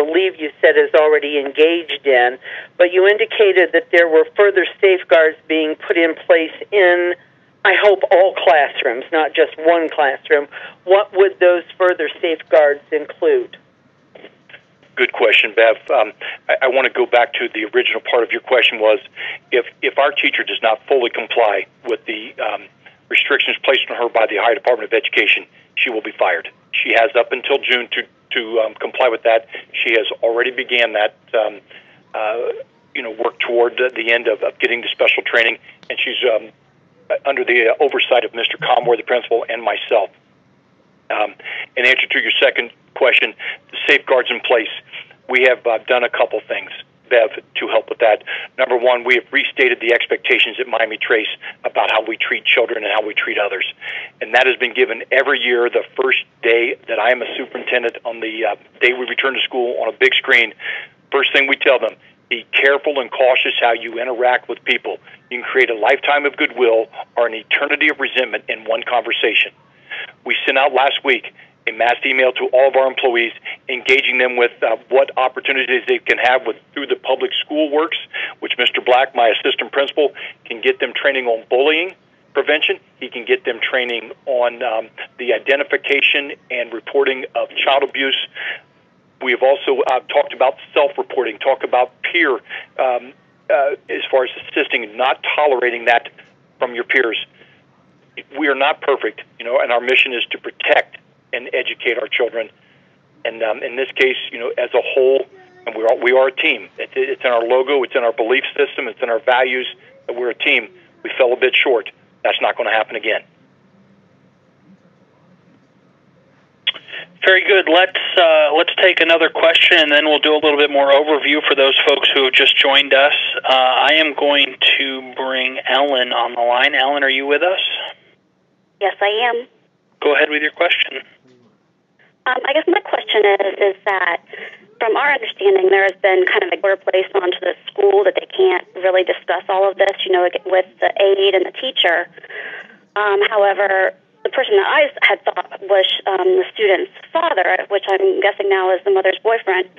believe you said is already engaged in, but you indicated that there were further safeguards being put in place in, I hope, all classrooms, not just one classroom. What would those further safeguards include? Good question, Bev. I want to go back to the original part of your question was, if our teacher does not fully comply with the restrictions placed on her by the Ohio Department of Education, she will be fired. She has up until June to comply with that. She has already began that work toward the end of getting the special training, and she's under the oversight of Mr. Comware, the principal, and myself. In answer to your second question, the safeguards in place, we have done a couple things, Bev, to help with that. Number one, we have restated the expectations at Miami Trace about how we treat children and how we treat others. And that has been given every year the first day that I am a superintendent on the day we return to school on a big screen. First thing we tell them, be careful and cautious how you interact with people. You can create a lifetime of goodwill or an eternity of resentment in one conversation. We sent out last week a mass email to all of our employees, engaging them with what opportunities they can have through the public school works, which Mr. Black, my assistant principal, can get them training on bullying prevention. He can get them training on the identification and reporting of child abuse. We have also talked about self-reporting, talk about peer as far as assisting and not tolerating that from your peers. We are not perfect, and our mission is to protect and educate our children. And in this case, as a whole, and we are a team. It's in our logo, it's in our belief system, it's in our values that we're a team. We fell a bit short. That's not going to happen again. Very good. Let's take another question, and then we'll do a little bit more overview for those folks who have just joined us. I am going to bring Ellen on the line. Ellen, are you with us? Yes, I am. Go ahead with your question. I guess my question is that, from our understanding, there has been kind of a order placed onto the school that they can't really discuss all of this, with the aide and the teacher. However, the person that I had thought was the student's father, which I'm guessing now is the mother's boyfriend.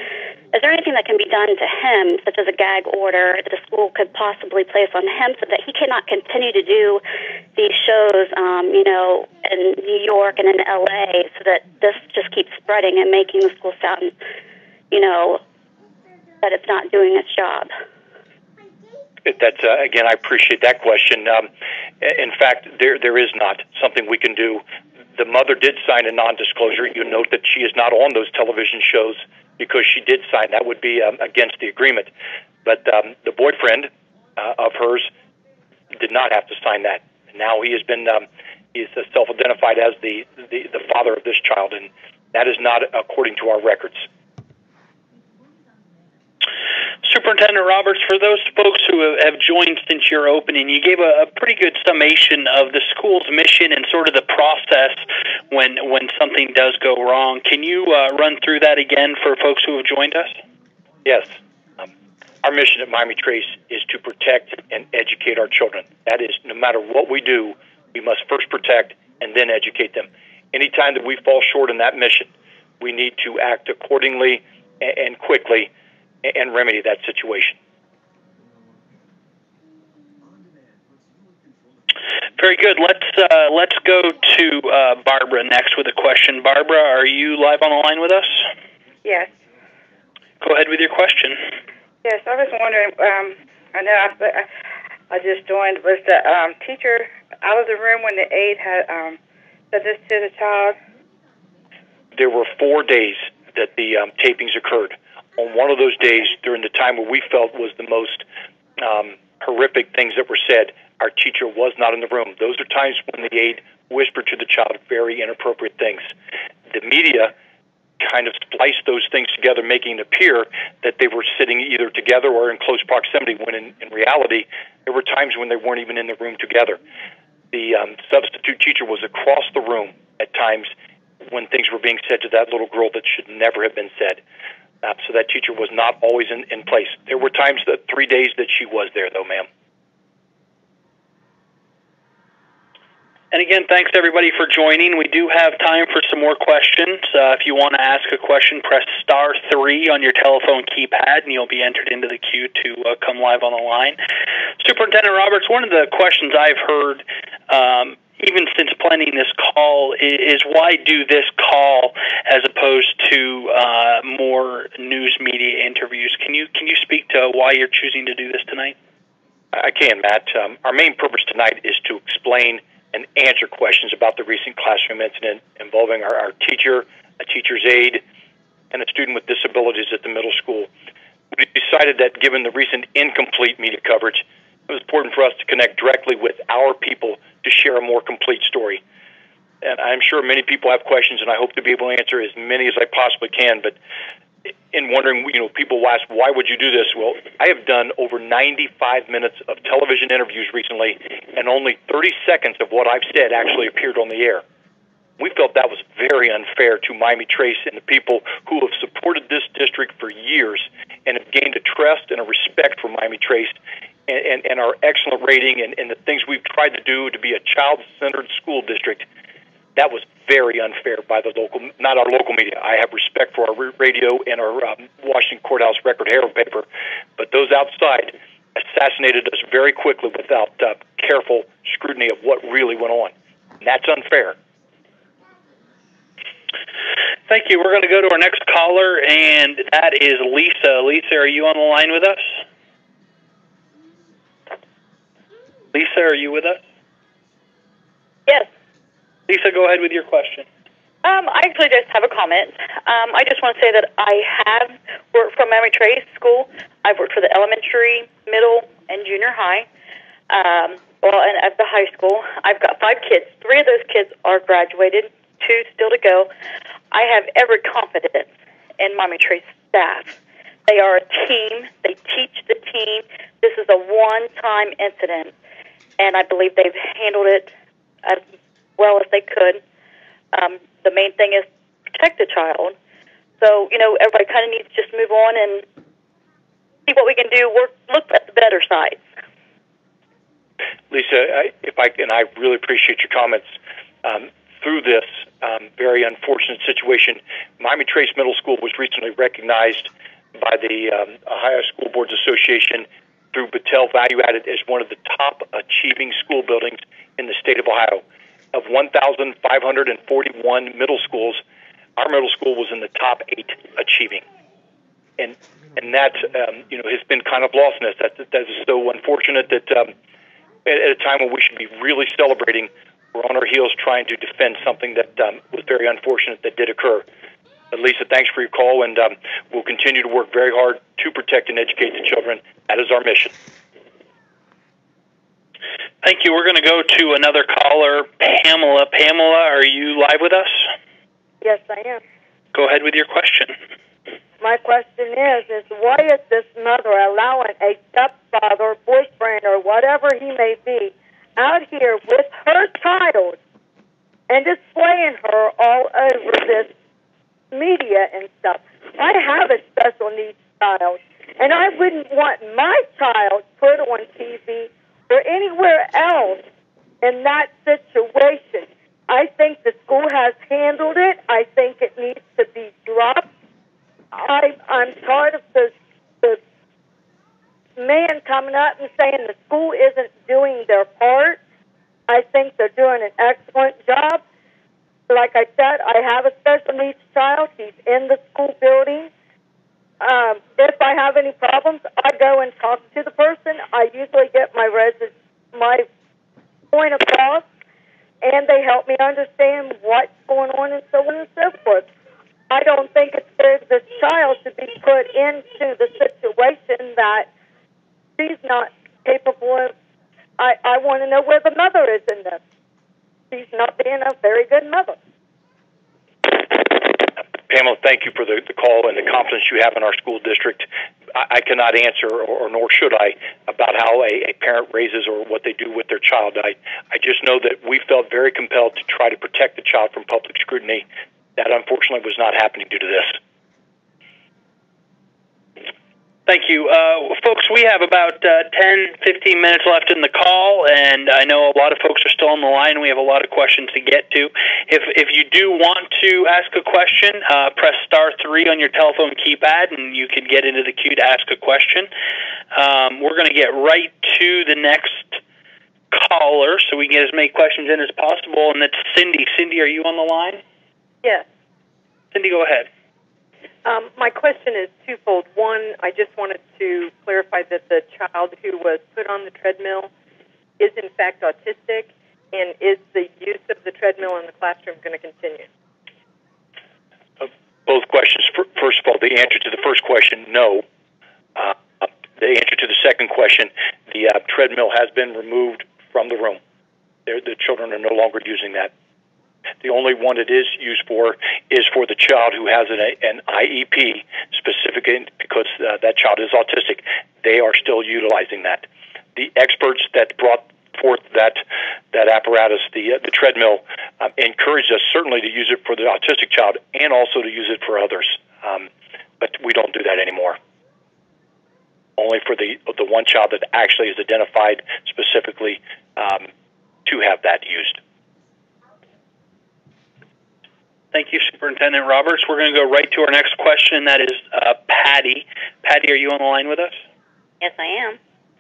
Is there anything that can be done to him, such as a gag order, that the school could possibly place on him so that he cannot continue to do these shows, in New York and in L.A., so that this just keeps spreading and making the school sound, that it's not doing its job? That's again, I appreciate that question. In fact, there is not something we can do. The mother did sign a non-disclosure. You note that she is not on those television shows because she did sign. That would be against the agreement. But the boyfriend of hers did not have to sign that. Now he has been he's self-identified as the father of this child, and that is not according to our records. Superintendent Roberts, for those folks who have joined since your opening, you gave a pretty good summation of the school's mission and sort of the process when something does go wrong. Can you run through that again for folks who have joined us? Yes. Our mission at Miami Trace is to protect and educate our children. That is, no matter what we do, we must first protect and then educate them. Anytime that we fall short in that mission, we need to act accordingly and quickly and remedy that situation. Very good. Let's go to Barbara next with a question. Barbara, are you live on the line with us? Yes. Go ahead with your question. Yes, I was wondering, I know I just joined, was the teacher out of the room when the aide had said this to the child? There were 4 days that the tapings occurred. On one of those days, during the time where we felt was the most horrific things that were said, our teacher was not in the room. Those are times when the aide whispered to the child very inappropriate things. The media kind of spliced those things together, making it appear that they were sitting either together or in close proximity, when in reality, there were times when they weren't even in the room together. The substitute teacher was across the room at times when things were being said to that little girl that should never have been said. So that teacher was not always in place. There were times, that 3 days that she was there, though, ma'am. And again, thanks everybody for joining. We do have time for some more questions. If you want to ask a question, press *3 on your telephone keypad, and you'll be entered into the queue to come live on the line. Superintendent Roberts, one of the questions I've heard, even since planning this call, is why do this call as opposed to more news media interviews? Can you speak to why you're choosing to do this tonight? I can, Matt. Our main purpose tonight is to explain and answer questions about the recent classroom incident involving our teacher, a teacher's aide, and a student with disabilities at the middle school. We decided that given the recent incomplete media coverage, it was important for us to connect directly with our people to share a more complete story. And I'm sure many people have questions, and I hope to be able to answer as many as I possibly can. But in wondering, people ask, why would you do this? Well, I have done over 95 minutes of television interviews recently, and only 30 seconds of what I've said actually appeared on the air. We felt that was very unfair to Miami-Trace and the people who have supported this district for years and have gained a trust and a respect for Miami-Trace and our excellent rating and the things we've tried to do to be a child-centered school district. That was very unfair by not our local media. I have respect for our radio and our Washington Courthouse Record Herald paper, but those outside assassinated us very quickly without careful scrutiny of what really went on. And that's unfair. Thank you. We're going to go to our next caller, and that is Lisa. Lisa, are you on the line with us? Lisa, are you with us? Yes. Lisa, go ahead with your question. I actually just have a comment. I just want to say that I have worked for Miami-Trace School. I've worked for the elementary, middle, and junior high. And at the high school, I've got 5 kids. 3 of those kids are graduated, 2 still to go. I have every confidence in Miami-Trace staff. They are a team. They teach the team. This is a one-time incident, and I believe they've handled it as well as they could. The main thing is protect the child. So, everybody kind of needs to just move on and see what we can do, look at the better sides. Lisa, I really appreciate your comments. Through this very unfortunate situation, Miami-Trace Middle School was recently recognized by the Ohio School Boards Association through Battelle Value Added as one of the top achieving school buildings in the state of Ohio. Of 1,541 middle schools, our middle school was in the top 8 achieving. And that, has been kind of lost in us. That is so unfortunate that at a time when we should be really celebrating, we're on our heels trying to defend something that was very unfortunate that did occur. But Lisa, thanks for your call, and we'll continue to work very hard to protect and educate the children. That is our mission. Thank you. We're going to go to another caller, Pamela. Pamela, are you live with us? Yes, I am. Go ahead with your question. My question is why is this mother allowing a stepfather, boyfriend, or whatever he may be out here with her child and displaying her all over this media and stuff? I have a special needs child, and I wouldn't want my child put on TV or anywhere else in that situation. I think the school has handled it. I think it needs to be dropped. I'm tired of the man coming up and saying the school isn't doing their part. I think they're doing an excellent job. Like I said, I have a special needs child. He's in the school building. If I have any problems, I go and talk to the person. I usually get my point across, and they help me understand what's going on and so on and so forth. I don't think it's fair to this child to be put into the situation that she's not capable of. I want to know where the mother is in this. She's not being a very good mother. Pamela, thank you for the call and the confidence you have in our school district. I cannot answer, or nor should I, about how a parent raises or what they do with their child. I just know that we felt very compelled to try to protect the child from public scrutiny. That, unfortunately, was not happening due to this. Thank you. Folks, we have about 10, 15 minutes left in the call, and I know a lot of folks are still on the line. We have a lot of questions to get to. If you do want to ask a question, press *3 on your telephone keypad, and you can get into the queue to ask a question. We're going to get right to the next caller so we can get as many questions in as possible, and that's Cindy. Cindy, are you on the line? Yes. Cindy, go ahead. My question is twofold. One, I just wanted to clarify that the child who was put on the treadmill is in fact autistic, and is the use of the treadmill in the classroom going to continue? Both questions. First of all, the answer to the first question, no. The answer to the second question, the treadmill has been removed from the room. The children are no longer using that. The only one it is used for is for the child who has an IEP, specifically because that child is autistic. They are still utilizing that. The experts that brought forth that apparatus, the treadmill, encouraged us certainly to use it for the autistic child and also to use it for others. But we don't do that anymore. Only for the one child that actually is identified specifically to have that used. Thank you, Superintendent Roberts. We're going to go right to our next question, and that is Patty. Patty, are you on the line with us? Yes, I am.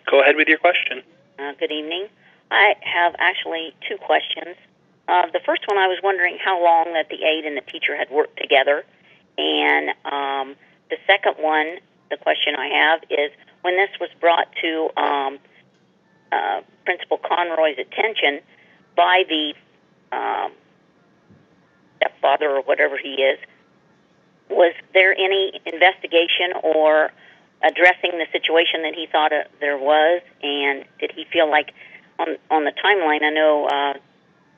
Go ahead with your question. Good evening. I have actually two questions. The first one, I was wondering how long that the aide and the teacher had worked together. And the second one, the question I have is, when this was brought to Principal Conroy's attention by the stepfather or whatever he is, was there any investigation or addressing the situation that he thought there was? And did he feel like on the timeline, I know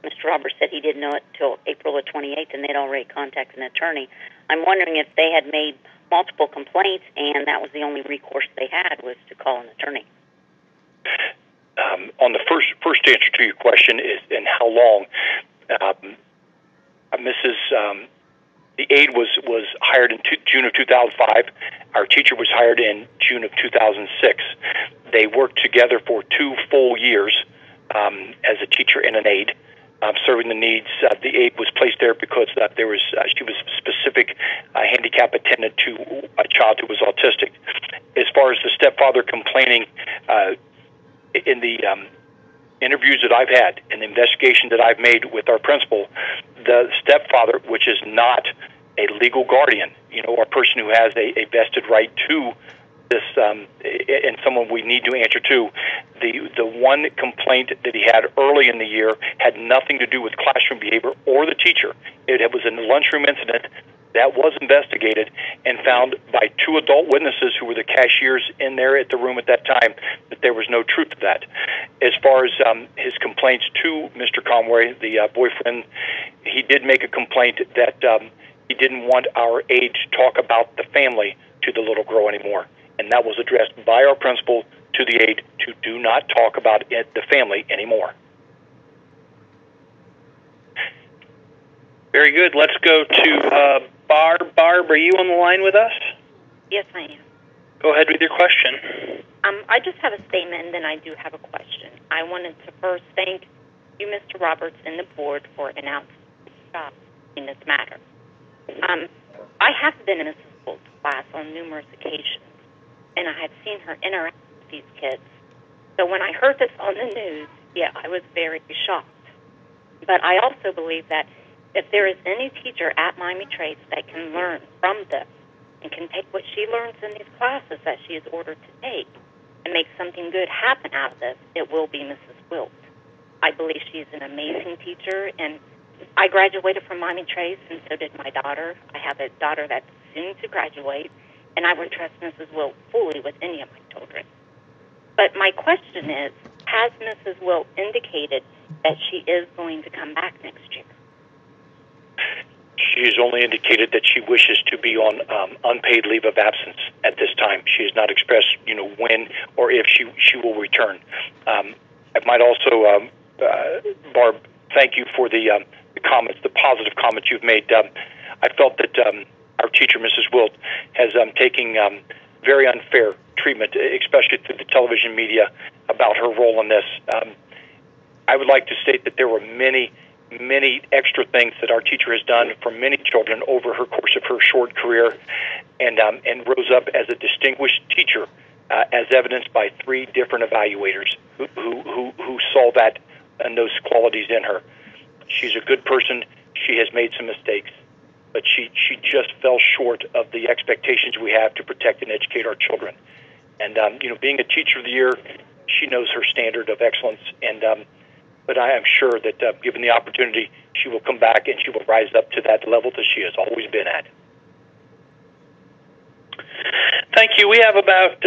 Mr. Roberts said he didn't know it until April the 28th and they'd already contacted an attorney. I'm wondering if they had made multiple complaints and that was the only recourse they had was to call an attorney. On the first answer to your question is, and how long, the aide was hired in June of 2005. Our teacher was hired in June of 2006. They worked together for 2 full years as a teacher and an aide, serving the needs. The aide was placed there because she was a specific handicap attendant to a child who was autistic. As far as the stepfather complaining, in the interviews that I've had and the investigation that I've made with our principal, the stepfather, which is not a legal guardian, or a person who has a vested right to this, and someone we need to answer to, the one complaint that he had early in the year had nothing to do with classroom behavior or the teacher. It was a lunchroom incident that was investigated and found by 2 adult witnesses who were the cashiers in there at the room at that time that there was no truth to that. As far as his complaints to Mr. Conway, the boyfriend, he did make a complaint that he didn't want our aide to talk about the family to the little girl anymore. And that was addressed by our principal to the aide to do not talk about the family anymore. Very good. Let's go to Barb. Barb, are you on the line with us? Yes, I am. Go ahead with your question. I just have a statement, and then I do have a question. I wanted to first thank you, Mr. Roberts, and the board for announcing the job in this matter. I have been in Mrs. Wolf's class on numerous occasions, and I had seen her interact with these kids. So when I heard this on the news, I was very shocked. But I also believe that if there is any teacher at Miami Trace that can learn from this and can take what she learns in these classes that she is ordered to take and make something good happen out of this, it will be Mrs. Wilt. I believe she is an amazing teacher, and I graduated from Miami Trace, and so did my daughter. I have a daughter that's soon to graduate, and I would trust Mrs. Wilt fully with any of my children. But my question is, has Mrs. Wilt indicated that she is going to come back next year? She has only indicated that she wishes to be on unpaid leave of absence at this time. She has not expressed, when or if she will return. I might also, Barb, thank you for the comments, the positive comments you've made. I felt that our teacher, Mrs. Wilt, has taken very unfair treatment, especially through the television media, about her role in this. I would like to state that there were many extra things that our teacher has done for many children over her course of her short career, and rose up as a distinguished teacher, as evidenced by 3 different evaluators who saw that and those qualities in her. She's a good person. She has made some mistakes, but she just fell short of the expectations we have to protect and educate our children. And being a Teacher of the Year, she knows her standard of excellence, and but I am sure that given the opportunity, she will come back and she will rise up to that level that she has always been at. Thank you. We have about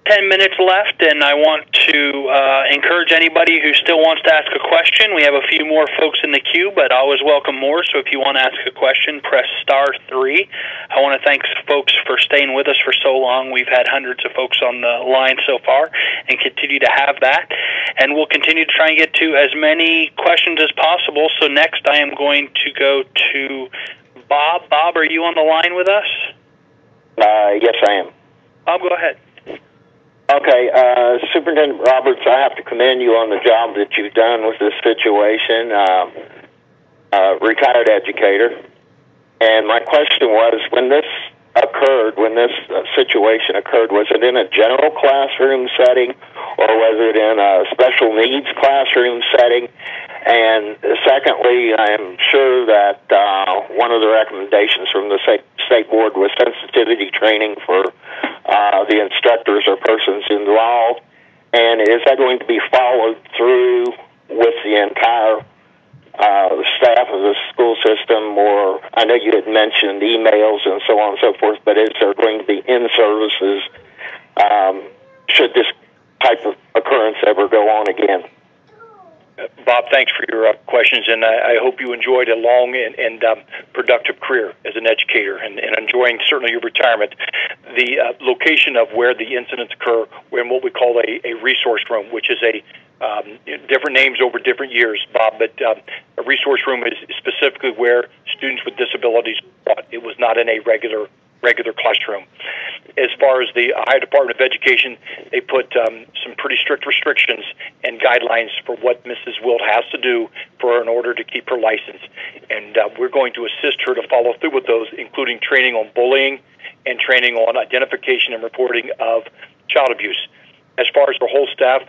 10 minutes left, and I want to encourage anybody who still wants to ask a question. We have a few more folks in the queue, but I always welcome more, so if you want to ask a question, press *3. I want to thank folks for staying with us for so long. We've had hundreds of folks on the line so far and continue to have that, and we'll continue to try and get to as many questions as possible. So next I am going to go to Bob. Bob, are you on the line with us? Yes, I am. Bob, go ahead. Okay, Superintendent Roberts, I have to commend you on the job that you've done with this situation. Retired educator. And my question was, when this occurred, when this situation occurred, was it in a general classroom setting or was it in a special needs classroom setting? And secondly, I am sure that one of the recommendations from the state board was sensitivity training for the instructors or persons involved. And is that going to be followed through with the entire staff of the school system? Or I know you had mentioned emails and so on and so forth, but is there going to be in-services should this type of occurrence ever go on again? Bob, thanks for your questions, and I hope you enjoyed a long and productive career as an educator and enjoying certainly your retirement. The location of where the incidents occur, we're in what we call a resource room, which is a different names over different years, Bob, but a resource room is specifically where students with disabilities taught. It was not in a regular classroom. As far as the Ohio Department of Education, they put some pretty strict restrictions and guidelines for what Mrs. Wilt has to do in order to keep her license. And we're going to assist her to follow through with those, including training on bullying and training on identification and reporting of child abuse. As far as our whole staff,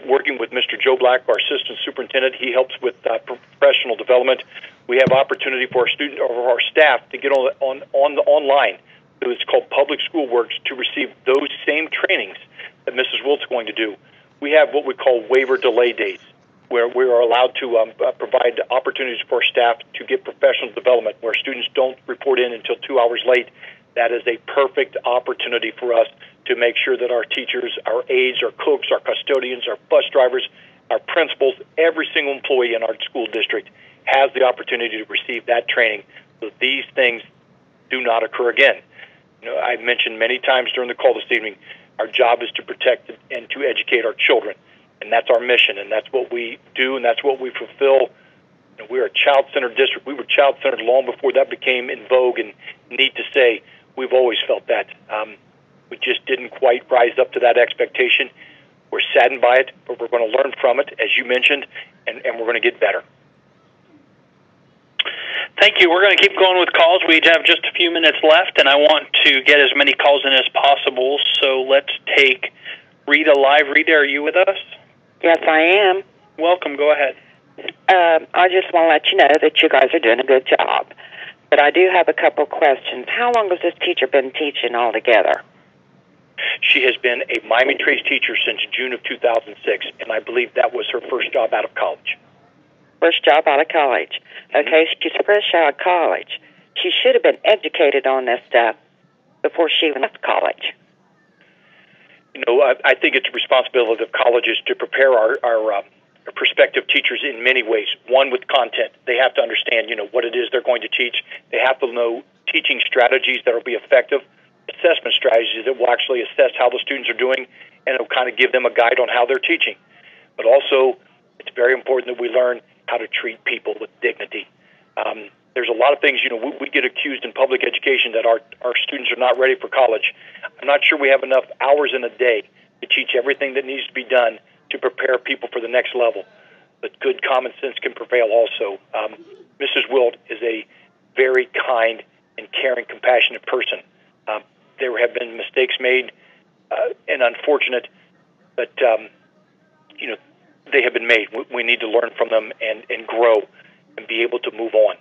working with Mr. Joe Black, our assistant superintendent, he helps with professional development. We have opportunity for our staff to get online. It's called Public School Works to receive those same trainings that Mrs. Wilt's going to do. We have what we call waiver delay days, where we are allowed to provide opportunities for our staff to get professional development, where students don't report in until 2 hours late. That is a perfect opportunity for us to make sure that our teachers, our aides, our cooks, our custodians, our bus drivers, our principals, every single employee in our school district has the opportunity to receive that training so these things do not occur again. I've mentioned many times during the call this evening, our job is to protect and to educate our children, and that's our mission, and that's what we do, and that's what we fulfill. We're a child-centered district. We were child-centered long before that became in vogue, and need to say, we've always felt that. We just didn't quite rise up to that expectation. We're saddened by it, but we're going to learn from it, as you mentioned, and we're going to get better. Thank you. We're going to keep going with calls. We have just a few minutes left, and I want to get as many calls in as possible. So let's take Rita live. Rita, are you with us? Yes, I am. Welcome. Go ahead. I just want to let you know that you guys are doing a good job. But I do have a couple questions. How long has this teacher been teaching altogether? She has been a Miami Trace teacher since June of 2006, and I believe that was her first job out of college. First job out of college. Okay, she's fresh out of college. She should have been educated on this stuff before she even left college. I think it's a responsibility of colleges to prepare our prospective teachers in many ways. One, with content. They have to understand, what it is they're going to teach. They have to know teaching strategies that will be effective, assessment strategies that will actually assess how the students are doing, and it'll kind of give them a guide on how they're teaching. But also, it's very important that we learn how to treat people with dignity. There's a lot of things, we get accused in public education that our students are not ready for college. I'm not sure we have enough hours in a day to teach everything that needs to be done to prepare people for the next level. But good common sense can prevail also. Mrs. Wilt is a very kind and caring, compassionate person. There have been mistakes made and unfortunate, but, they have been made. We need to learn from them and grow and be able to move on.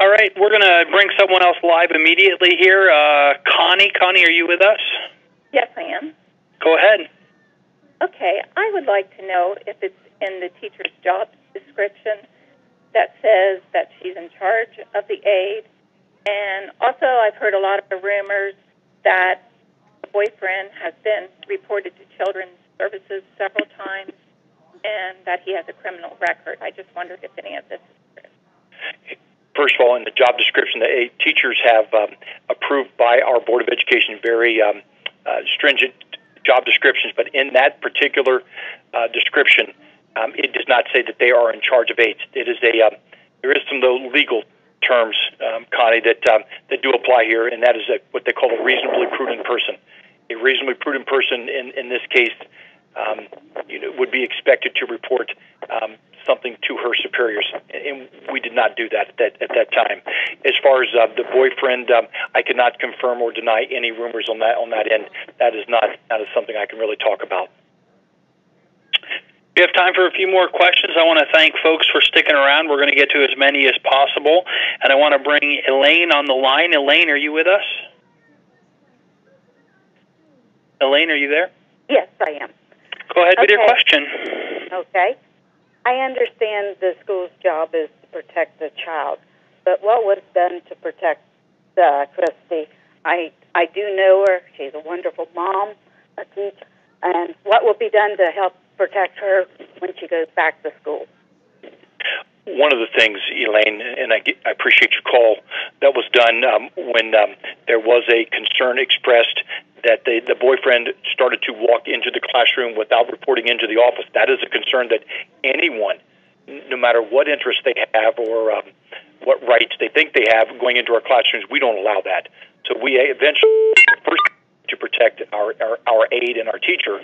All right, we're going to bring someone else live immediately here. Connie, are you with us? Yes, I am. Go ahead. Okay, I would like to know if it's in the teacher's job description that says that she's in charge of the aide. And also, I've heard a lot of rumors that the boyfriend has been reported to Children's Services several times and that he has a criminal record. I just wondered if any of this is true. First of all, in the job description, the teachers have approved by our Board of Education very stringent job descriptions, but in that particular description, it does not say that they are in charge of aides. It is there is some legal terms, Connie, that do apply here, and that is what they call a reasonably prudent person. A reasonably prudent person in this case would be expected to report something to her superiors, and we did not do that at that time. As far as the boyfriend, I cannot confirm or deny any rumors on that end. That is something I can really talk about. We have time for a few more questions. I want to thank folks for sticking around. We're going to get to as many as possible, and I want to bring Elaine on the line. Elaine, are you with us? Elaine, are you there? Yes, I am. Go ahead with your question. Okay. I understand the school's job is to protect the child, but what was done to protect Christy? I do know her. She's a wonderful mom, a teacher, and what will be done to help protect her when she goes back to school? One of the things, Elaine, and I appreciate your call, that was done when there was a concern expressed that the boyfriend started to walk into the classroom without reporting into the office. That is a concern that anyone, no matter what interests they have or what rights they think they have going into our classrooms, we don't allow that. So we eventually, first to protect our aide and our teacher,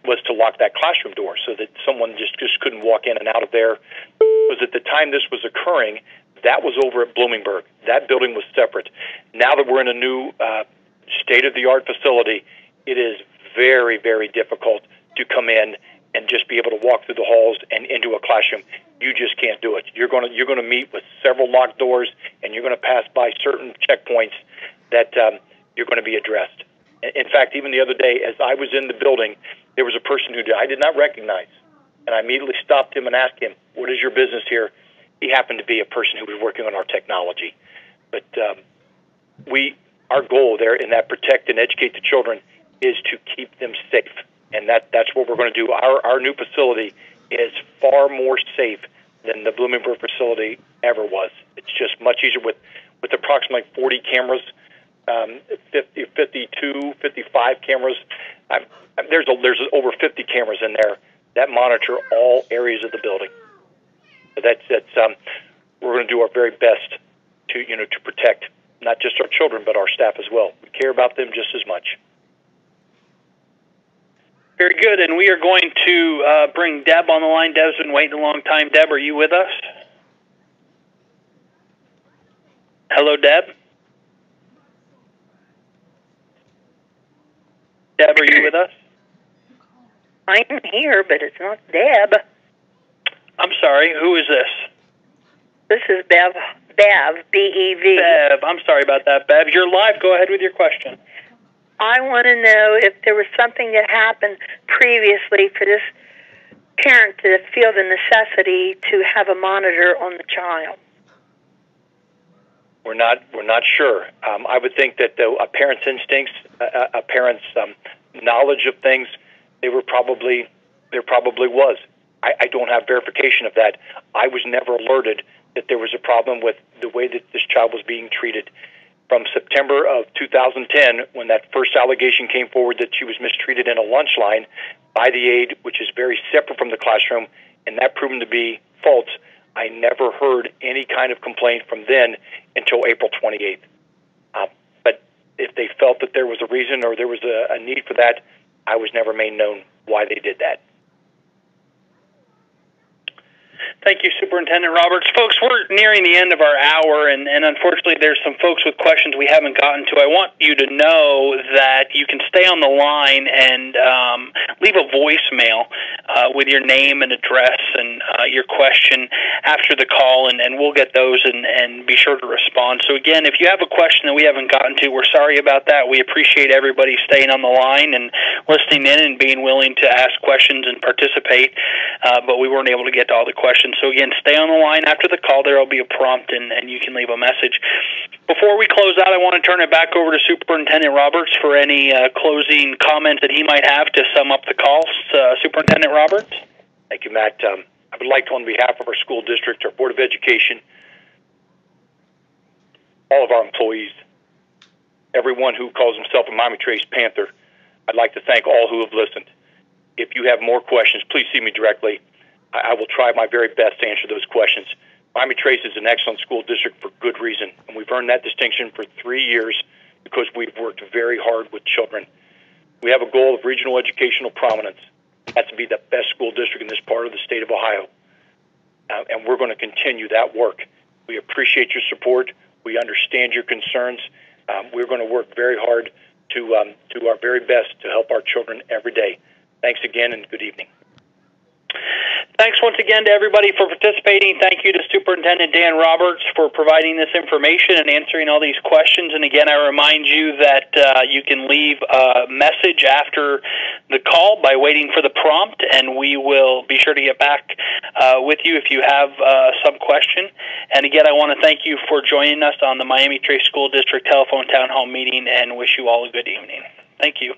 was to lock that classroom door so that someone just couldn't walk in and out of there. Because at the time this was occurring, that was over at Bloomingburg. That building was separate. Now that we're in a new state-of-the-art facility, it is very, very difficult to come in and just be able to walk through the halls and into a classroom. You just can't do it. You're going to meet with several locked doors, and you're going to pass by certain checkpoints that you're going to be addressed. In fact, even the other day, as I was in the building, there was a person who I did not recognize, and I immediately stopped him and asked him, "What is your business here?" He happened to be a person who was working on our technology. But our goal there in that protect and educate the children is to keep them safe, and that's what we're going to do. Our new facility is far more safe than the Bloomingburg facility ever was. It's just much easier with approximately 40 cameras, 52, 55 cameras. There's over 50 cameras in there that monitor all areas of the building. So we're going to do our very best to protect not just our children, but our staff as well. We care about them just as much. Very good, and we are going to bring Deb on the line. Deb's been waiting a long time. Deb, are you with us? Hello, Deb? Deb, are you with us? I'm here, but it's not Deb. I'm sorry, who is this? This is Bev, B-E-V. Bev, I'm sorry about that, Bev. You're live. Go ahead with your question. I want to know if there was something that happened previously for this parent to feel the necessity to have a monitor on the child. We're not sure. I would think that a parent's instincts, a parent's knowledge of things, there probably was. I don't have verification of that. I was never alerted that there was a problem with the way that this child was being treated. From September of 2010, when that first allegation came forward that she was mistreated in a lunch line by the aide, which is very separate from the classroom, and that proven to be faults, I never heard any kind of complaint from then until April 28th. But if they felt that there was a reason or there was a need for that, I was never made known why they did that. Thank you, Superintendent Roberts. Folks, we're nearing the end of our hour, and unfortunately there's some folks with questions we haven't gotten to. I want you to know that you can stay on the line and leave a voicemail with your name and address and your question after the call, and we'll get those and be sure to respond. So again, if you have a question that we haven't gotten to, we're sorry about that. We appreciate everybody staying on the line and listening in and being willing to ask questions and participate, but we weren't able to get to all the questions. So again, stay on the line after the call. There will be a prompt, and you can leave a message. Before we close out, I want to turn it back over to Superintendent Roberts for any closing comments that he might have to sum up the call. Superintendent Roberts? Thank you, Matt. I would like to, on behalf of our school district, our Board of Education, all of our employees, everyone who calls himself a Miami Trace Panther, I'd like to thank all who have listened. If you have more questions, please see me directly. I will try my very best to answer those questions. Miami Trace is an excellent school district for good reason, and we've earned that distinction for 3 years because we've worked very hard with children. We have a goal of regional educational prominence. That's to be the best school district in this part of the state of Ohio, and we're going to continue that work. We appreciate your support. We understand your concerns. We're going to work very hard to do our very best to help our children every day. Thanks again, and good evening. Thanks once again to everybody for participating. Thank you to Superintendent Dan Roberts for providing this information and answering all these questions. And again, I remind you that you can leave a message after the call by waiting for the prompt, and we will be sure to get back with you if you have some question. And again, I want to thank you for joining us on the Miami Trace School District Telephone Town Hall meeting and wish you all a good evening. Thank you.